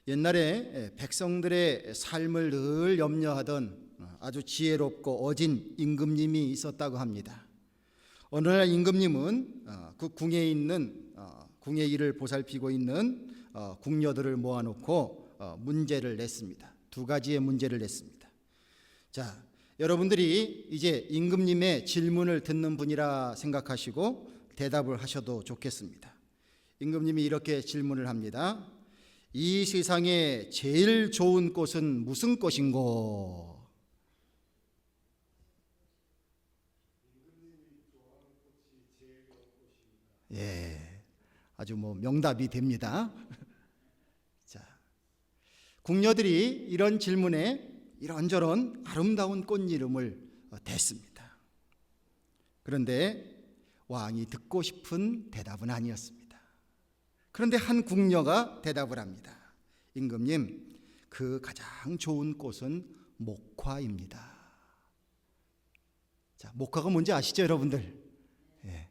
옛날에 백성들의 삶을 늘 염려하던 아주 지혜롭고 어진 임금님이 있었다고 합니다. 어느 날 임금님은 그 궁에 있는 궁의 일을 보살피고 있는 궁녀들을 모아놓고 문제를 냈습니다. 두 가지의 문제를 냈습니다. 자, 여러분들이 이제 임금님의 질문을 듣는 분이라 생각하시고 대답을 하셔도 좋겠습니다. 임금님이 이렇게 질문을 합니다. 이 세상에 제일 좋은 꽃은 무슨 꽃인고? 예, 아주 명답이 됩니다. 자, 궁녀들이 이런 질문에 이런저런 아름다운 꽃 이름을 댔습니다. 그런데 왕이 듣고 싶은 대답은 아니었습니다. 그런데 한 궁녀가 대답을 합니다. 임금님, 그 가장 좋은 꽃은 목화입니다. 자, 목화가 뭔지 아시죠, 여러분들? 예.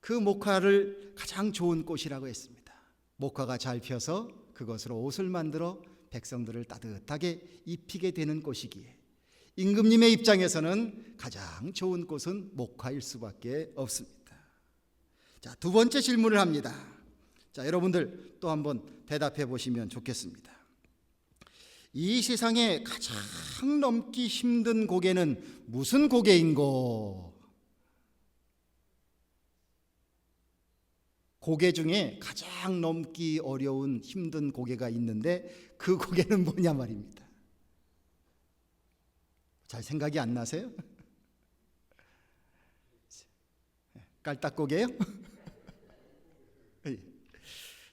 그 목화를 가장 좋은 꽃이라고 했습니다. 목화가 잘 펴서 그것으로 옷을 만들어 백성들을 따뜻하게 입히게 되는 꽃이기에 임금님의 입장에서는 가장 좋은 꽃은 목화일 수밖에 없습니다. 자, 두 번째 질문을 합니다. 자, 여러분들 또 한번 대답해 보시면 좋겠습니다. 이 세상에 가장 넘기 힘든 고개는 무슨 고개인고? 고개 중에 가장 넘기 어려운 힘든 고개가 있는데 그 고개는 뭐냐 말입니다. 잘 생각이 안 나세요? 깔딱고개요?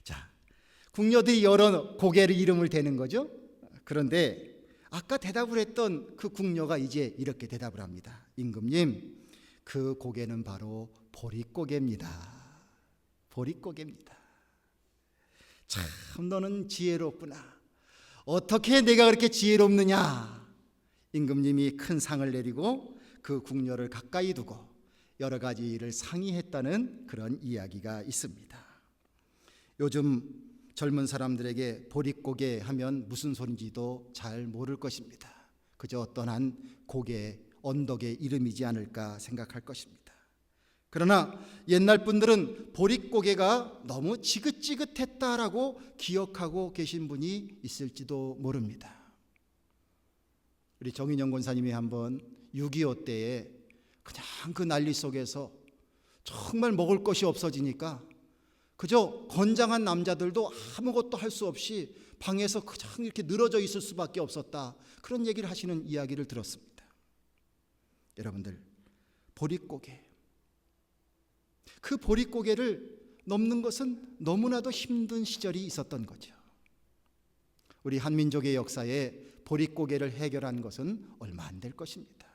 자, 궁녀들이 여러 고개를 이름을 대는 거죠. 그런데 아까 대답을 했던 그 궁녀가 이제 이렇게 대답을 합니다. 임금님, 그 고개는 바로 보릿고개입니다. 보릿고개입니다. 참 너는 지혜롭구나. 어떻게 내가 그렇게 지혜롭느냐? 임금님이 큰 상을 내리고 그 궁녀를 가까이 두고 여러 가지 일을 상의했다는 그런 이야기가 있습니다. 요즘 젊은 사람들에게 보릿고개 하면 무슨 소리인지도 잘 모를 것입니다. 그저 어떤 한 고개, 언덕의 이름이지 않을까 생각할 것입니다. 그러나 옛날 분들은 보릿고개가 너무 지긋지긋했다라고 기억하고 계신 분이 있을지도 모릅니다. 우리 정인영 권사님이 한번 6.25 때에 그냥 그 난리 속에서 정말 먹을 것이 없어지니까 그저 건장한 남자들도 아무것도 할 수 없이 방에서 그냥 이렇게 늘어져 있을 수밖에 없었다. 그런 얘기를 하시는 이야기를 들었습니다. 여러분들, 보릿고개, 그 보릿고개를 넘는 것은 너무나도 힘든 시절이 있었던 거죠. 우리 한민족의 역사에 보릿고개를 해결한 것은 얼마 안 될 것입니다.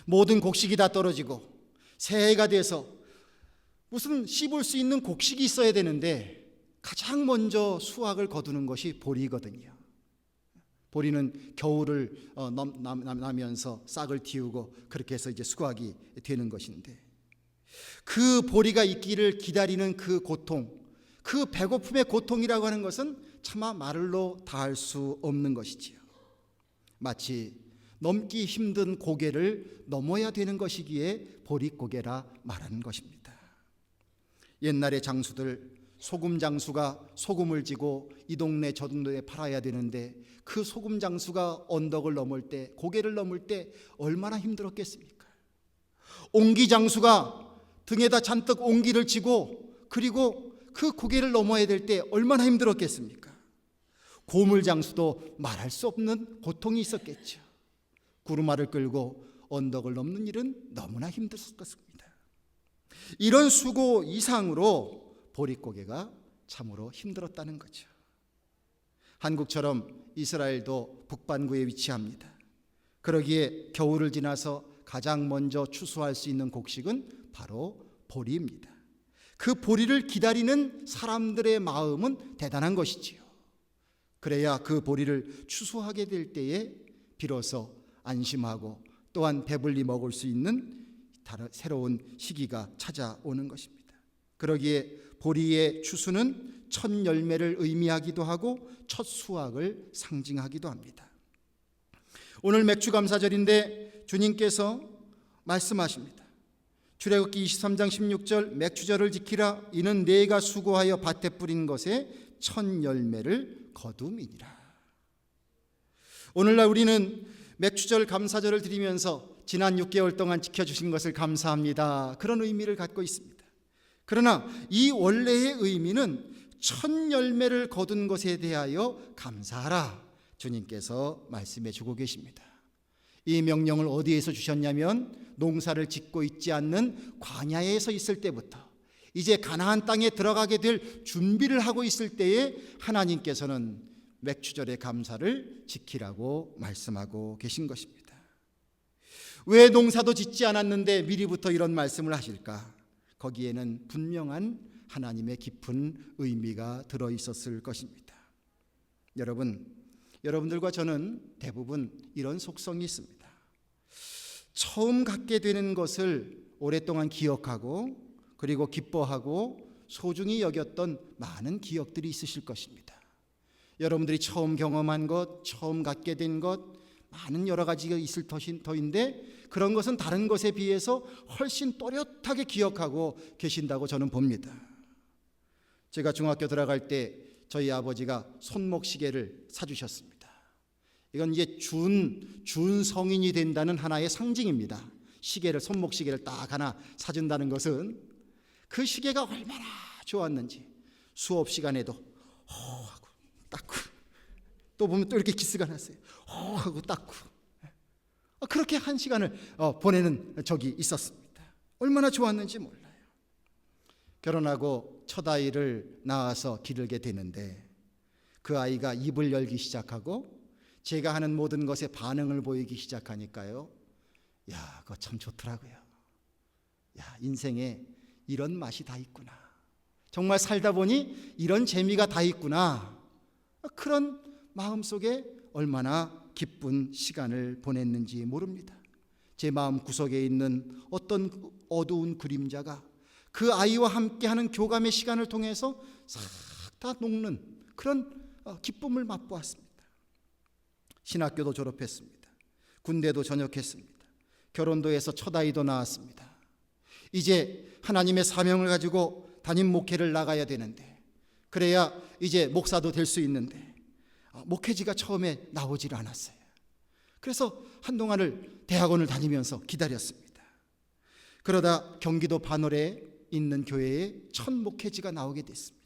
모든 곡식이 다 떨어지고 새해가 돼서 무슨 씹을 수 있는 곡식이 있어야 되는데 가장 먼저 수확을 거두는 것이 보리거든요. 보리는 겨울을 나면서 싹을 틔우고 그렇게 해서 이제 수확이 되는 것인데 그 보리가 있기를 기다리는 그 고통, 그 배고픔의 고통이라고 하는 것은 차마 말로 다할 수 없는 것이지요. 마치 넘기 힘든 고개를 넘어야 되는 것이기에 보릿고개라 말하는 것입니다. 옛날의 장수들, 소금 장수가 소금을 지고 이 동네 저 동네에 팔아야 되는데 그 소금 장수가 언덕을 넘을 때, 고개를 넘을 때 얼마나 힘들었겠습니까? 옹기 장수가 등에다 잔뜩 옹기를 지고 그리고 그 고개를 넘어야 될 때 얼마나 힘들었겠습니까? 고물 장수도 말할 수 없는 고통이 있었겠죠. 구루마를 끌고 언덕을 넘는 일은 너무나 힘들었을 것입니다. 이런 수고 이상으로 보릿고개가 참으로 힘들었다는 거죠. 한국처럼 이스라엘도 북반구에 위치합니다. 그러기에 겨울을 지나서 가장 먼저 추수할 수 있는 곡식은 바로 보리입니다. 그 보리를 기다리는 사람들의 마음은 대단한 것이지요. 그래야 그 보리를 추수하게 될 때에 비로소 안심하고 또한 배불리 먹을 수 있는 새로운 시기가 찾아오는 것입니다. 그러기에 보리의 추수는 첫 열매를 의미하기도 하고 첫 수확을 상징하기도 합니다. 오늘 맥주감사절인데 주님께서 말씀하십니다. 출애굽기 23장 16절 맥주절을 지키라. 이는 내가 수고하여 밭에 뿌린 것에 첫 열매를 거둠이니라. 오늘날 우리는 맥주절 감사절을 드리면서 지난 6개월 동안 지켜주신 것을 감사합니다, 그런 의미를 갖고 있습니다. 그러나 이 원래의 의미는 첫 열매를 거둔 것에 대하여 감사하라, 주님께서 말씀해 주고 계십니다. 이 명령을 어디에서 주셨냐면 농사를 짓고 있지 않는 광야에서 있을 때부터 이제 가나안 땅에 들어가게 될 준비를 하고 있을 때에 하나님께서는 맥주절의 감사를 지키라고 말씀하고 계신 것입니다. 왜 농사도 짓지 않았는데 미리부터 이런 말씀을 하실까? 거기에는 분명한 하나님의 깊은 의미가 들어있었을 것입니다. 여러분들과 저는 대부분 이런 속성이 있습니다. 처음 갖게 되는 것을 오랫동안 기억하고 그리고 기뻐하고 소중히 여겼던 많은 기억들이 있으실 것입니다. 여러분들이 처음 경험한 것, 처음 갖게 된 것, 많은 여러 가지가 있을 터인데 그런 것은 다른 것에 비해서 훨씬 또렷하게 기억하고 계신다고 저는 봅니다. 제가 중학교 들어갈 때 저희 아버지가 손목시계를 사주셨습니다. 이건 이제 준 성인이 된다는 하나의 상징입니다. 시계를, 손목시계를 딱 하나 사준다는 것은 그 시계가 얼마나 좋았는지 수업 시간에도 하고 닦고, 또 보면 또 이렇게 기스가 났어요. 하고 닦고, 그렇게 한 시간을 보내는 적이 있었습니다. 얼마나 좋았는지 몰라요. 결혼하고 첫 아이를 낳아서 기르게 되는데 그 아이가 입을 열기 시작하고 제가 하는 모든 것에 반응을 보이기 시작하니까요, 야, 그거 참 좋더라고요. 야, 인생에 이런 맛이 다 있구나. 정말 살다 보니 이런 재미가 다 있구나. 그런 마음속에 얼마나 기쁜 시간을 보냈는지 모릅니다. 제 마음 구석에 있는 어떤 어두운 그림자가 그 아이와 함께하는 교감의 시간을 통해서 싹 다 녹는 그런 기쁨을 맛보았습니다. 신학교도 졸업했습니다. 군대도 전역했습니다. 결혼도 해서 첫 아이도 낳았습니다. 이제 하나님의 사명을 가지고 담임 목회를 나가야 되는데, 그래야 이제 목사도 될 수 있는데 목회지가 처음에 나오질 않았어요. 그래서 한동안을 대학원을 다니면서 기다렸습니다. 그러다 경기도 반월에 있는 교회에 첫 목회지가 나오게 됐습니다.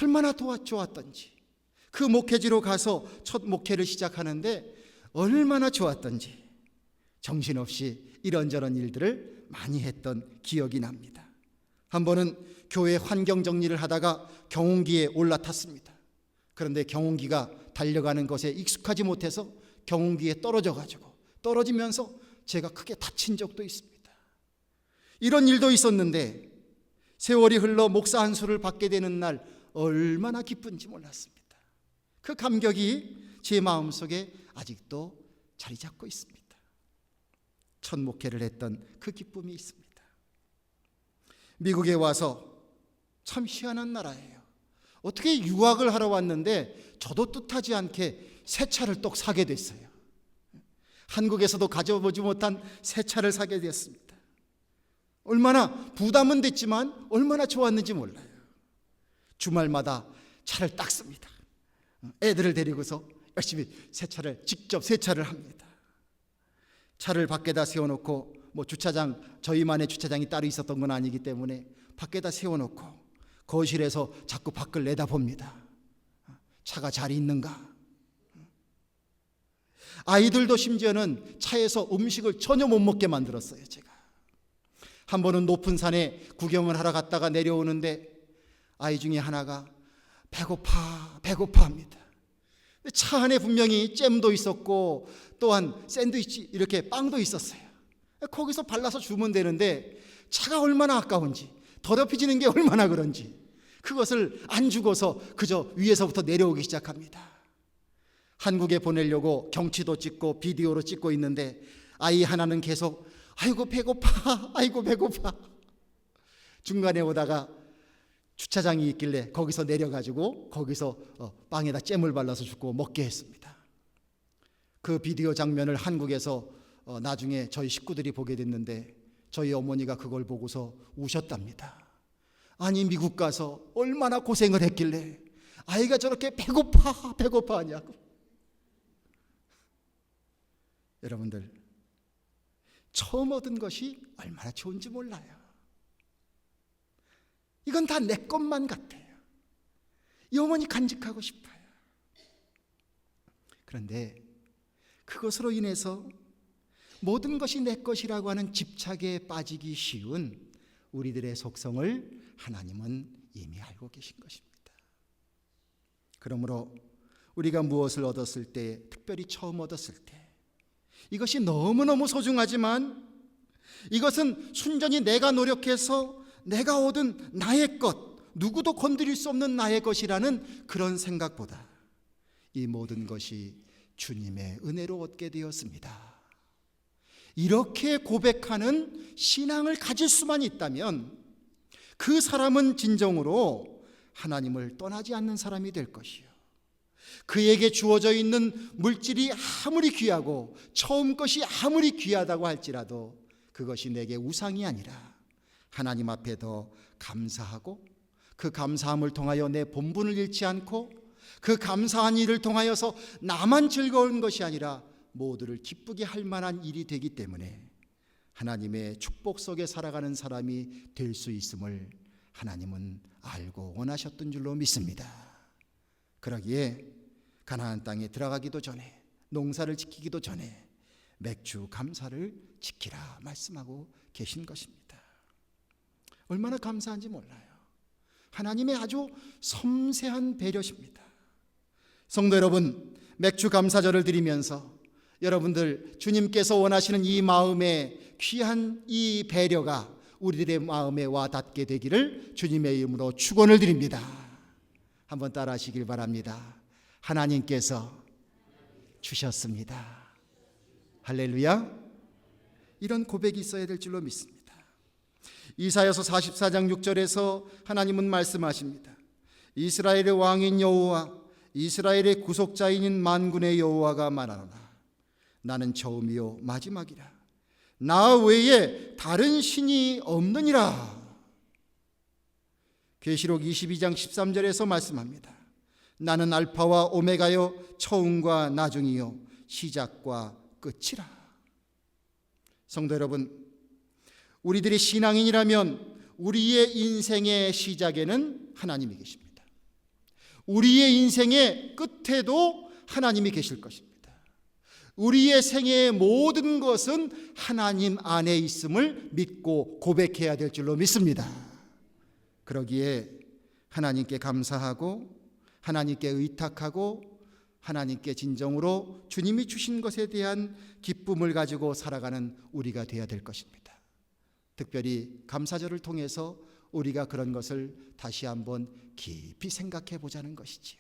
얼마나 좋았던지, 그 목회지로 가서 첫 목회를 시작하는데 얼마나 좋았던지 정신없이 이런저런 일들을 많이 했던 기억이 납니다. 한 번은 교회 환경 정리를 하다가 경운기에 올라탔습니다. 그런데 경운기가 달려가는 것에 익숙하지 못해서 경운기에 떨어지면서 제가 크게 다친 적도 있습니다. 이런 일도 있었는데 세월이 흘러 목사 한 수를 받게 되는 날 얼마나 기쁜지 몰랐습니다. 그 감격이 제 마음속에 아직도 자리 잡고 있습니다. 첫 목회를 했던 그 기쁨이 있습니다. 미국에 와서 참 희한한 나라예요. 어떻게 유학을 하러 왔는데 저도 뜻하지 않게 새 차를 또 사게 됐어요. 한국에서도 가져보지 못한 새 차를 사게 됐습니다. 얼마나 부담은 됐지만 얼마나 좋았는지 몰라요. 주말마다 차를 닦습니다. 애들을 데리고서 열심히 직접 세차를 합니다. 차를 밖에다 세워놓고, 주차장, 저희만의 주차장이 따로 있었던 건 아니기 때문에 밖에다 세워놓고 거실에서 자꾸 밖을 내다봅니다. 차가 잘 있는가? 아이들도 심지어는 차에서 음식을 전혀 못 먹게 만들었어요. 제가 한 번은 높은 산에 구경을 하러 갔다가 내려오는데 아이 중에 하나가 배고파 합니다. 차 안에 분명히 잼도 있었고 또한 샌드위치, 이렇게 빵도 있었어요. 거기서 발라서 주면 되는데 차가 얼마나 아까운지, 더럽혀지는 게 얼마나 그런지 그것을 안 주고서 그저 위에서부터 내려오기 시작합니다. 한국에 보내려고 경치도 찍고 비디오로 찍고 있는데 아이 하나는 계속 아이고 배고파 중간에 오다가 주차장이 있길래 거기서 내려가지고 거기서 빵에다 잼을 발라서 주고 먹게 했습니다. 그 비디오 장면을 한국에서 나중에 저희 식구들이 보게 됐는데 저희 어머니가 그걸 보고서 우셨답니다. 아니, 미국 가서 얼마나 고생을 했길래 아이가 저렇게 배고파 하냐고. 여러분들, 처음 얻은 것이 얼마나 좋은지 몰라요. 이건 다 내 것만 같아요. 영원히 간직하고 싶어요. 그런데 그것으로 인해서 모든 것이 내 것이라고 하는 집착에 빠지기 쉬운 우리들의 속성을 하나님은 이미 알고 계신 것입니다. 그러므로 우리가 무엇을 얻었을 때, 특별히 처음 얻었을 때 이것이 너무너무 소중하지만 이것은 순전히 내가 노력해서 내가 얻은 나의 것, 누구도 건드릴 수 없는 나의 것이라는 그런 생각보다 이 모든 것이 주님의 은혜로 얻게 되었습니다. 이렇게 고백하는 신앙을 가질 수만 있다면 그 사람은 진정으로 하나님을 떠나지 않는 사람이 될 것이요, 그에게 주어져 있는 물질이 아무리 귀하고 처음 것이 아무리 귀하다고 할지라도 그것이 내게 우상이 아니라 하나님 앞에 더 감사하고, 그 감사함을 통하여 내 본분을 잃지 않고, 그 감사한 일을 통하여서 나만 즐거운 것이 아니라 모두를 기쁘게 할 만한 일이 되기 때문에 하나님의 축복 속에 살아가는 사람이 될 수 있음을 하나님은 알고 원하셨던 줄로 믿습니다. 그러기에 가나안 땅에 들어가기도 전에, 농사를 지키기도 전에 맥주 감사를 지키라 말씀하고 계신 것입니다. 얼마나 감사한지 몰라요. 하나님의 아주 섬세한 배려십니다. 성도 여러분, 맥주 감사절을 드리면서 여러분들 주님께서 원하시는 이 마음의 귀한 이 배려가 우리들의 마음에 와 닿게 되기를 주님의 이름으로 축원을 드립니다. 한번 따라 하시길 바랍니다. 하나님께서 주셨습니다. 할렐루야. 이런 고백이 있어야 될 줄로 믿습니다. 이사야서 44장 6절에서 하나님은 말씀하십니다. 이스라엘의 왕인 여호와, 이스라엘의 구속자인 만군의 여호와가 말하노라. 나는 처음이요 마지막이라. 나 외에 다른 신이 없느니라. 계시록 22장 13절에서 말씀합니다. 나는 알파와 오메가요, 처음과 나중이요, 시작과 끝이라. 성도 여러분, 우리들이 신앙인이라면 우리의 인생의 시작에는 하나님이 계십니다. 우리의 인생의 끝에도 하나님이 계실 것입니다. 우리의 생애의 모든 것은 하나님 안에 있음을 믿고 고백해야 될 줄로 믿습니다. 그러기에 하나님께 감사하고 하나님께 의탁하고 하나님께 진정으로 주님이 주신 것에 대한 기쁨을 가지고 살아가는 우리가 되어야 될 것입니다. 특별히 감사절을 통해서 우리가 그런 것을 다시 한번 깊이 생각해 보자는 것이지요.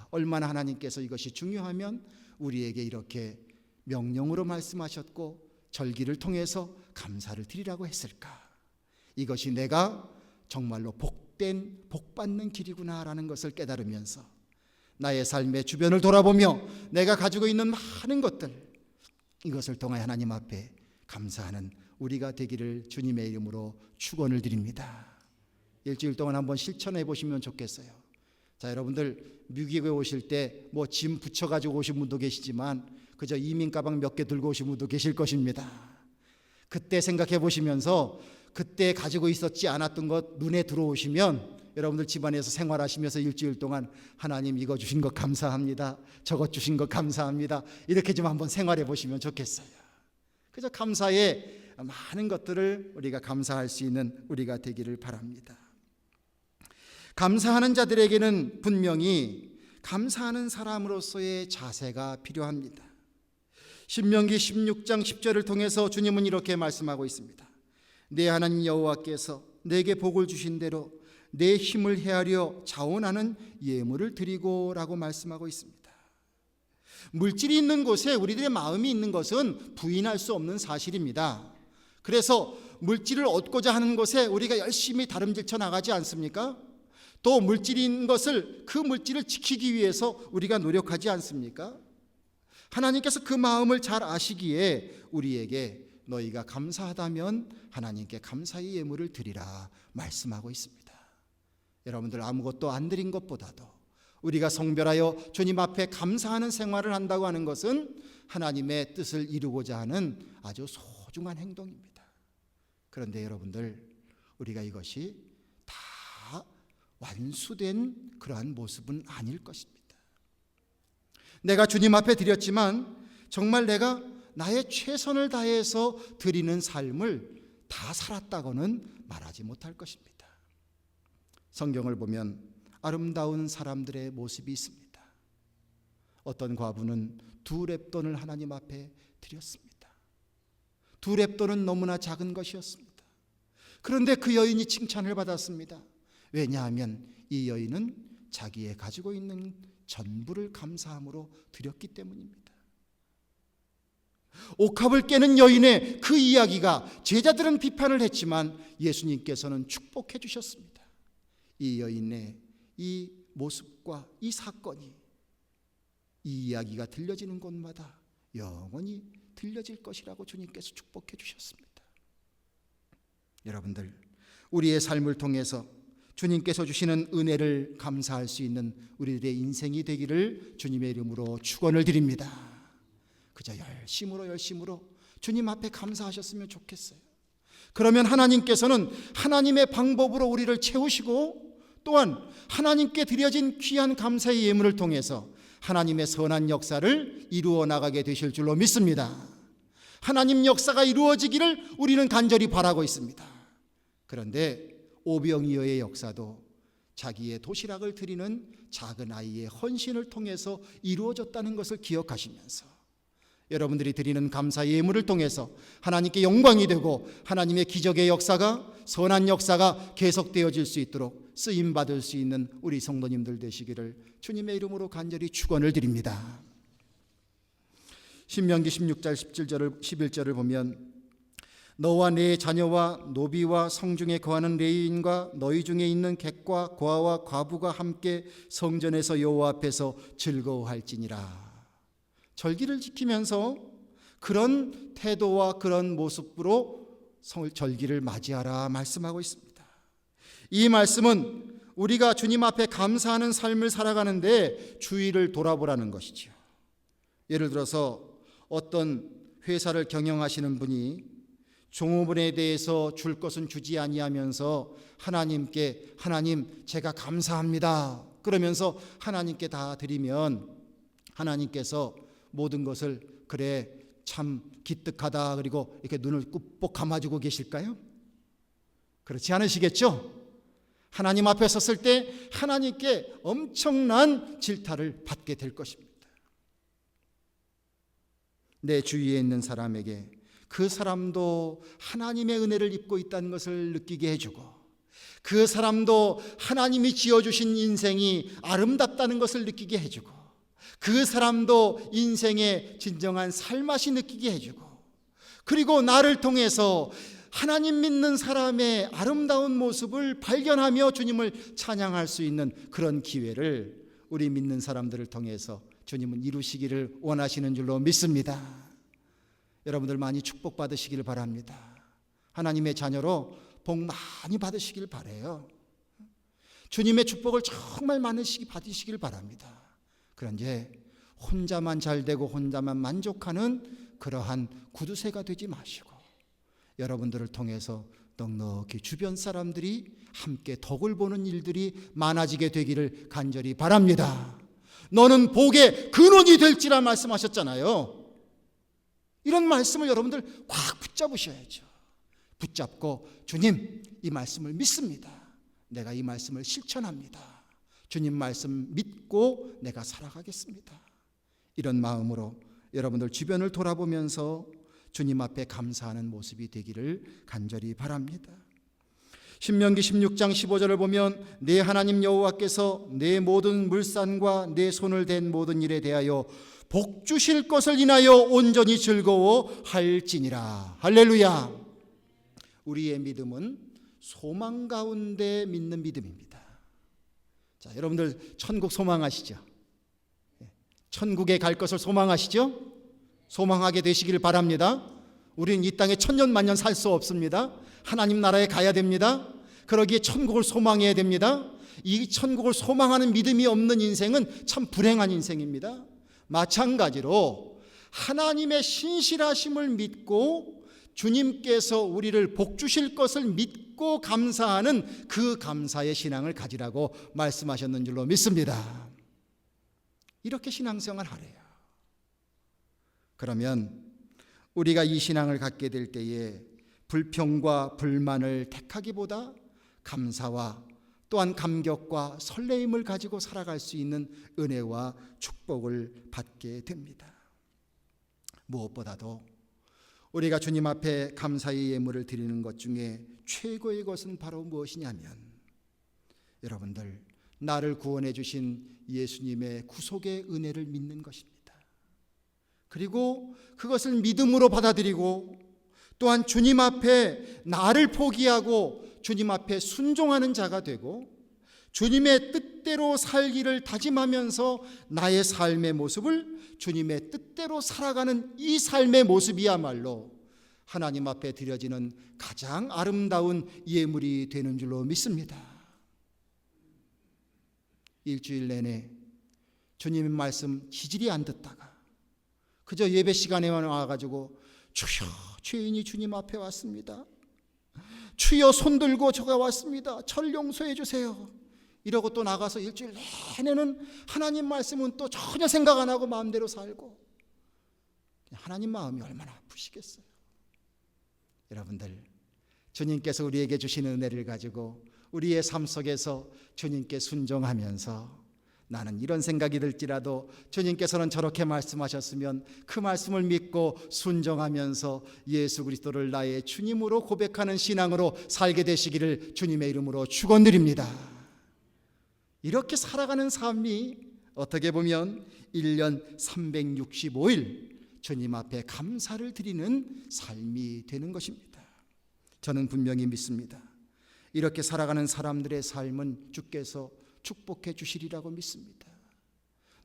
얼마나 하나님께서 이것이 중요하면 우리에게 이렇게 명령으로 말씀하셨고 절기를 통해서 감사를 드리라고 했을까. 이것이 내가 정말로 복받는 길이구나라는 것을 깨달으면서 나의 삶의 주변을 돌아보며 내가 가지고 있는 많은 것들, 이것을 통해 하나님 앞에 감사하는 우리가 되기를 주님의 이름으로 축원을 드립니다. 일주일 동안 한번 실천해 보시면 좋겠어요. 자, 여러분들 미국에 오실 때 뭐 짐 붙여가지고 오신 분도 계시지만 그저 이민 가방 몇 개 들고 오신 분도 계실 것입니다. 그때 생각해 보시면서 그때 가지고 있었지 않았던 것 눈에 들어오시면 여러분들 집안에서 생활하시면서 일주일 동안 하나님 이거 주신 것 감사합니다, 저것 주신 것 감사합니다, 이렇게 좀 한번 생활해 보시면 좋겠어요. 그저 감사의 많은 것들을 우리가 감사할 수 있는 우리가 되기를 바랍니다. 감사하는 자들에게는 분명히 감사하는 사람으로서의 자세가 필요합니다. 신명기 16장 10절을 통해서 주님은 이렇게 말씀하고 있습니다. 내 하나님 여호와께서 내게 복을 주신 대로 내 힘을 헤아려 자원하는 예물을 드리고 라고 말씀하고 있습니다. 물질이 있는 곳에 우리들의 마음이 있는 것은 부인할 수 없는 사실입니다. 그래서 물질을 얻고자 하는 것에 우리가 열심히 다름질쳐 나가지 않습니까? 또 물질인 것을, 그 물질을 지키기 위해서 우리가 노력하지 않습니까? 하나님께서 그 마음을 잘 아시기에 우리에게 너희가 감사하다면 하나님께 감사의 예물을 드리라 말씀하고 있습니다. 여러분들, 아무것도 안 드린 것보다도 우리가 성별하여 주님 앞에 감사하는 생활을 한다고 하는 것은 하나님의 뜻을 이루고자 하는 아주 소중한 행동입니다. 그런데 여러분들, 우리가 이것이 다 완수된 그러한 모습은 아닐 것입니다. 내가 주님 앞에 드렸지만 정말 내가 나의 최선을 다해서 드리는 삶을 다 살았다고는 말하지 못할 것입니다. 성경을 보면 아름다운 사람들의 모습이 있습니다. 어떤 과부는 2렙돈을 하나님 앞에 드렸습니다. 2렙돈은 너무나 작은 것이었습니다. 그런데 그 여인이 칭찬을 받았습니다. 왜냐하면 이 여인은 자기의 가지고 있는 전부를 감사함으로 드렸기 때문입니다. 옥합을 깨는 여인의 그 이야기가 제자들은 비판을 했지만 예수님께서는 축복해 주셨습니다. 이 여인의 이 모습과 이 사건이, 이 이야기가 들려지는 곳마다 영원히 들려질 것이라고 주님께서 축복해 주셨습니다. 여러분들, 우리의 삶을 통해서 주님께서 주시는 은혜를 감사할 수 있는 우리들의 인생이 되기를 주님의 이름으로 축원을 드립니다. 그저 열심으로 주님 앞에 감사하셨으면 좋겠어요. 그러면 하나님께서는 하나님의 방법으로 우리를 채우시고, 또한 하나님께 드려진 귀한 감사의 예물을 통해서 하나님의 선한 역사를 이루어 나가게 되실 줄로 믿습니다. 하나님 역사가 이루어지기를 우리는 간절히 바라고 있습니다. 그런데 오병이어의 역사도 자기의 도시락을 드리는 작은 아이의 헌신을 통해서 이루어졌다는 것을 기억하시면서 여러분들이 드리는 감사 예물을 통해서 하나님께 영광이 되고 하나님의 기적의 역사가, 선한 역사가 계속되어질 수 있도록 쓰임받을 수 있는 우리 성도님들 되시기를 주님의 이름으로 간절히 축원을 드립니다. 신명기 16장 11절을 보면 너와 네 자녀와 노비와 성중에 거하는 레위인과 너희 중에 있는 객과 고아와 과부가 함께 성전에서 여호와 앞에서 즐거워할지니라. 절기를 지키면서 그런 태도와 그런 모습으로 절기를 맞이하라 말씀하고 있습니다. 이 말씀은 우리가 주님 앞에 감사하는 삶을 살아가는데 주의를 돌아보라는 것이죠. 예를 들어서 어떤 회사를 경영하시는 분이 종업원에 대해서 줄 것은 주지 아니하면서 하나님께, 하나님 제가 감사합니다 그러면서 하나님께 다 드리면 하나님께서 모든 것을 그래 참 기특하다 그리고 이렇게 눈을 꾹 감아주고 계실까요? 그렇지 않으시겠죠? 하나님 앞에 섰을 때 하나님께 엄청난 질타를 받게 될 것입니다. 내 주위에 있는 사람에게 그 사람도 하나님의 은혜를 입고 있다는 것을 느끼게 해주고, 그 사람도 하나님이 지어주신 인생이 아름답다는 것을 느끼게 해주고, 그 사람도 인생의 진정한 살맛이 느끼게 해주고, 그리고 나를 통해서 하나님 믿는 사람의 아름다운 모습을 발견하며 주님을 찬양할 수 있는 그런 기회를 우리 믿는 사람들을 통해서 주님은 이루시기를 원하시는 줄로 믿습니다. 여러분들 많이 축복받으시길 바랍니다. 하나님의 자녀로 복 많이 받으시길 바라요. 주님의 축복을 정말 많으시게 받으시길 바랍니다. 그런데 혼자만 잘되고 혼자만 만족하는 그러한 구두쇠가 되지 마시고 여러분들을 통해서 넉넉히 주변 사람들이 함께 덕을 보는 일들이 많아지게 되기를 간절히 바랍니다. 너는 복의 근원이 될지라 말씀하셨잖아요. 이런 말씀을 여러분들 꽉 붙잡으셔야죠. 붙잡고 주님 이 말씀을 믿습니다. 내가 이 말씀을 실천합니다. 주님 말씀 믿고 내가 살아가겠습니다. 이런 마음으로 여러분들 주변을 돌아보면서 주님 앞에 감사하는 모습이 되기를 간절히 바랍니다. 신명기 16장 15절을 보면 내 하나님 여호와께서 내 모든 물산과 내 손을 댄 모든 일에 대하여 복 주실 것을 인하여 온전히 즐거워할지니라. 할렐루야. 우리의 믿음은 소망 가운데 믿는 믿음입니다. 자, 여러분들 천국 소망하시죠? 천국에 갈 것을 소망하시죠? 소망하게 되시기를 바랍니다. 우리는 이 땅에 천년만년 살 수 없습니다. 하나님 나라에 가야 됩니다. 그러기에 천국을 소망해야 됩니다. 이 천국을 소망하는 믿음이 없는 인생은 참 불행한 인생입니다. 마찬가지로 하나님의 신실하심을 믿고 주님께서 우리를 복 주실 것을 믿고 감사하는 그 감사의 신앙을 가지라고 말씀하셨는 줄로 믿습니다. 이렇게 신앙생활 하래요. 그러면 우리가 이 신앙을 갖게 될 때에 불평과 불만을 택하기보다 감사와 또한 감격과 설레임을 가지고 살아갈 수 있는 은혜와 축복을 받게 됩니다. 무엇보다도 우리가 주님 앞에 감사의 예물을 드리는 것 중에 최고의 것은 바로 무엇이냐면, 여러분들, 나를 구원해 주신 예수님의 구속의 은혜를 믿는 것입니다. 그리고 그것을 믿음으로 받아들이고 또한 주님 앞에 나를 포기하고 주님 앞에 순종하는 자가 되고 주님의 뜻대로 살기를 다짐하면서 나의 삶의 모습을 주님의 뜻대로 살아가는 이 삶의 모습이야말로 하나님 앞에 드려지는 가장 아름다운 예물이 되는 줄로 믿습니다. 일주일 내내 주님의 말씀 지질이 안 듣다가 그저 예배 시간에만 와가지고 주여, 죄인이 주님 앞에 왔습니다. 주여, 손들고 저가 왔습니다. 저를 용서해 주세요. 이러고 또 나가서 일주일 내내는 하나님 말씀은 또 전혀 생각 안 하고 마음대로 살고, 하나님 마음이 얼마나 아프시겠어요. 여러분들, 주님께서 우리에게 주시는 은혜를 가지고 우리의 삶 속에서 주님께 순종하면서 나는 이런 생각이 들지라도 주님께서는 저렇게 말씀하셨으면 그 말씀을 믿고 순종하면서 예수 그리스도를 나의 주님으로 고백하는 신앙으로 살게 되시기를 주님의 이름으로 축원드립니다. 이렇게 살아가는 삶이 어떻게 보면 1년 365일 주님 앞에 감사를 드리는 삶이 되는 것입니다. 저는 분명히 믿습니다. 이렇게 살아가는 사람들의 삶은 주께서 축복해 주시리라고 믿습니다.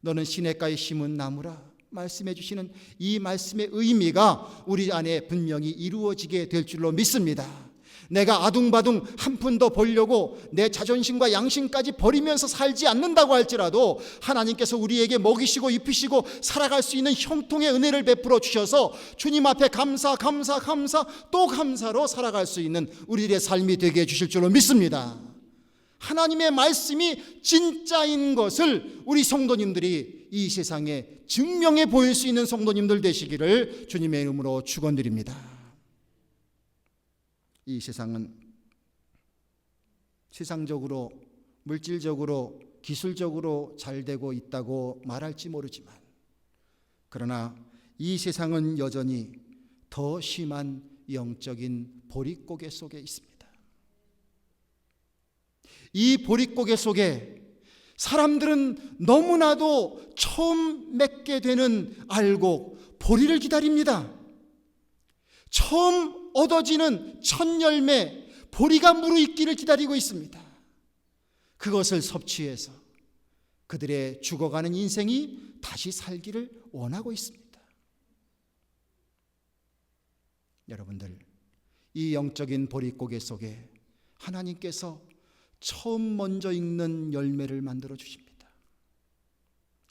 너는 시냇가에 심은 나무라 말씀해 주시는 이 말씀의 의미가 우리 안에 분명히 이루어지게 될 줄로 믿습니다. 내가 아둥바둥 한 푼 더 벌려고 내 자존심과 양심까지 버리면서 살지 않는다고 할지라도 하나님께서 우리에게 먹이시고 입히시고 살아갈 수 있는 형통의 은혜를 베풀어 주셔서 주님 앞에 감사 또 감사로 살아갈 수 있는 우리들의 삶이 되게 해주실 줄로 믿습니다. 하나님의 말씀이 진짜인 것을 우리 성도님들이 이 세상에 증명해 보일 수 있는 성도님들 되시기를 주님의 이름으로 축원드립니다. 이 세상은 세상적으로, 물질적으로, 기술적으로 잘 되고 있다고 말할지 모르지만, 그러나 이 세상은 여전히 더 심한 영적인 보릿고개 속에 있습니다. 이 보릿고개 속에 사람들은 너무나도 처음 맺게 되는 알곡, 보리를 기다립니다. 처음 얻어지는 첫 열매, 보리가 무르익기를 기다리고 있습니다. 그것을 섭취해서 그들의 죽어가는 인생이 다시 살기를 원하고 있습니다. 여러분들, 이 영적인 보릿고개 속에 하나님께서 처음 먼저 익는 열매를 만들어 주십니다.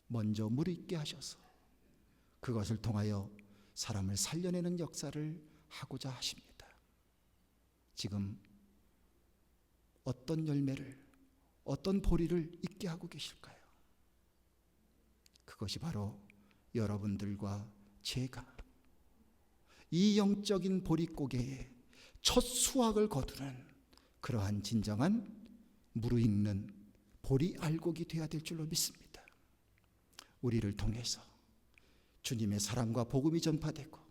먼저 무르익게 하셔서 그것을 통하여 사람을 살려내는 역사를 하고자 하십니다. 지금 어떤 열매를, 어떤 보리를 익게 하고 계실까요? 그것이 바로 여러분들과 제가 이 영적인 보릿고개에 첫 수확을 거두는 그러한 진정한 무르익는 보리 알곡이 되어야 될 줄로 믿습니다. 우리를 통해서 주님의 사랑과 복음이 전파되고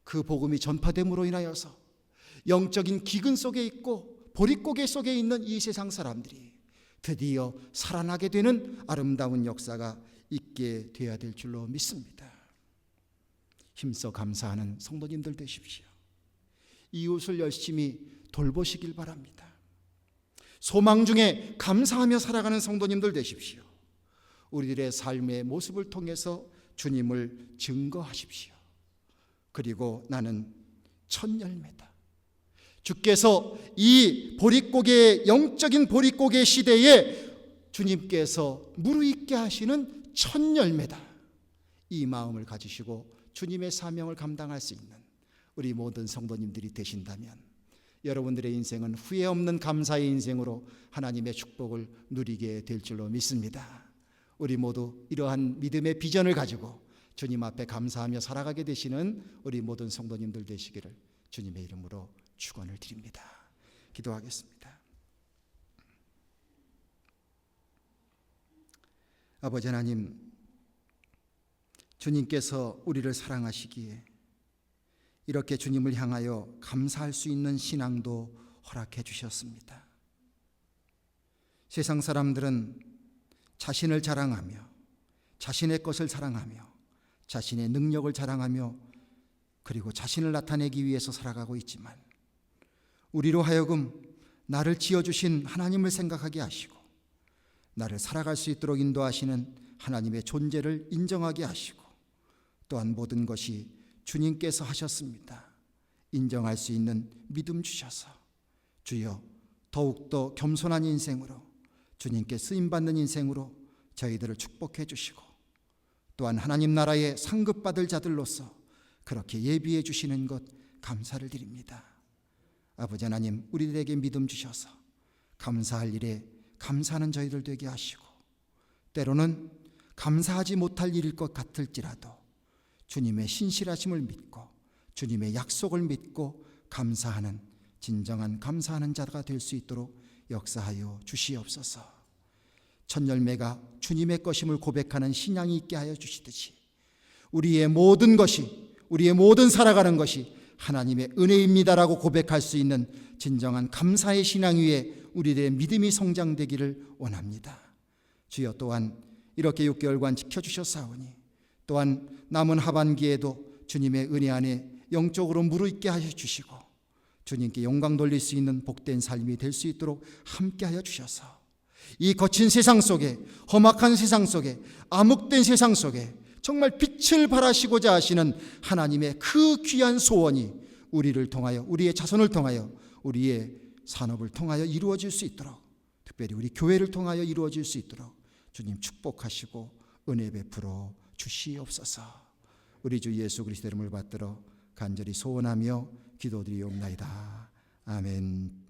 그 복음이 전파됨으로 인하여서 영적인 기근 속에 있고 보릿고개 속에 있는 이 세상 사람들이 드디어 살아나게 되는 아름다운 역사가 있게 되어야 될 줄로 믿습니다. 힘써 감사하는 성도님들 되십시오. 이웃을 열심히 돌보시길 바랍니다. 소망 중에 감사하며 살아가는 성도님들 되십시오. 우리들의 삶의 모습을 통해서 주님을 증거하십시오. 그리고 나는 첫 열매다. 주께서 이 보릿고개, 영적인 보릿고개 시대에 주님께서 무르익게 하시는 첫 열매다. 이 마음을 가지시고 주님의 사명을 감당할 수 있는 우리 모든 성도님들이 되신다면 여러분들의 인생은 후회 없는 감사의 인생으로 하나님의 축복을 누리게 될 줄로 믿습니다. 우리 모두 이러한 믿음의 비전을 가지고 주님 앞에 감사하며 살아가게 되시는 우리 모든 성도님들 되시기를 주님의 이름으로 축원을 드립니다. 기도하겠습니다. 아버지 하나님, 주님께서 우리를 사랑하시기에 이렇게 주님을 향하여 감사할 수 있는 신앙도 허락해 주셨습니다. 세상 사람들은 자신을 자랑하며 자신의 것을 자랑하며 자신의 능력을 자랑하며 그리고 자신을 나타내기 위해서 살아가고 있지만 우리로 하여금 나를 지어주신 하나님을 생각하게 하시고 나를 살아갈 수 있도록 인도하시는 하나님의 존재를 인정하게 하시고 또한 모든 것이 주님께서 하셨습니다. 인정할 수 있는 믿음 주셔서 주여 더욱더 겸손한 인생으로 주님께 쓰임받는 인생으로 저희들을 축복해 주시고 또한 하나님 나라에 상급받을 자들로서 그렇게 예비해 주시는 것 감사를 드립니다. 아버지 하나님, 우리들에게 믿음 주셔서 감사할 일에 감사하는 저희들 되게 하시고 때로는 감사하지 못할 일일 것 같을지라도 주님의 신실하심을 믿고 주님의 약속을 믿고 감사하는 진정한 감사하는 자가 될 수 있도록 역사하여 주시옵소서. 첫 열매가 주님의 것임을 고백하는 신앙이 있게 하여 주시듯이 우리의 모든 것이, 우리의 모든 살아가는 것이 하나님의 은혜입니다라고 고백할 수 있는 진정한 감사의 신앙 위에 우리들의 믿음이 성장되기를 원합니다. 주여 또한 이렇게 6개월간 지켜주셨사오니 또한 남은 하반기에도 주님의 은혜 안에 영적으로 무르익게 하여 주시고 주님께 영광 돌릴 수 있는 복된 삶이 될 수 있도록 함께하여 주셔서 이 거친 세상 속에, 험악한 세상 속에, 암흑된 세상 속에 정말 빛을 발하시고자 하시는 하나님의 그 귀한 소원이 우리를 통하여, 우리의 자손을 통하여, 우리의 산업을 통하여 이루어질 수 있도록, 특별히 우리 교회를 통하여 이루어질 수 있도록 주님 축복하시고 은혜 베풀어 주시옵소서. 우리 주 예수 그리스도의 이름을 받들어 간절히 소원하며 기도드리옵나이다. 아멘.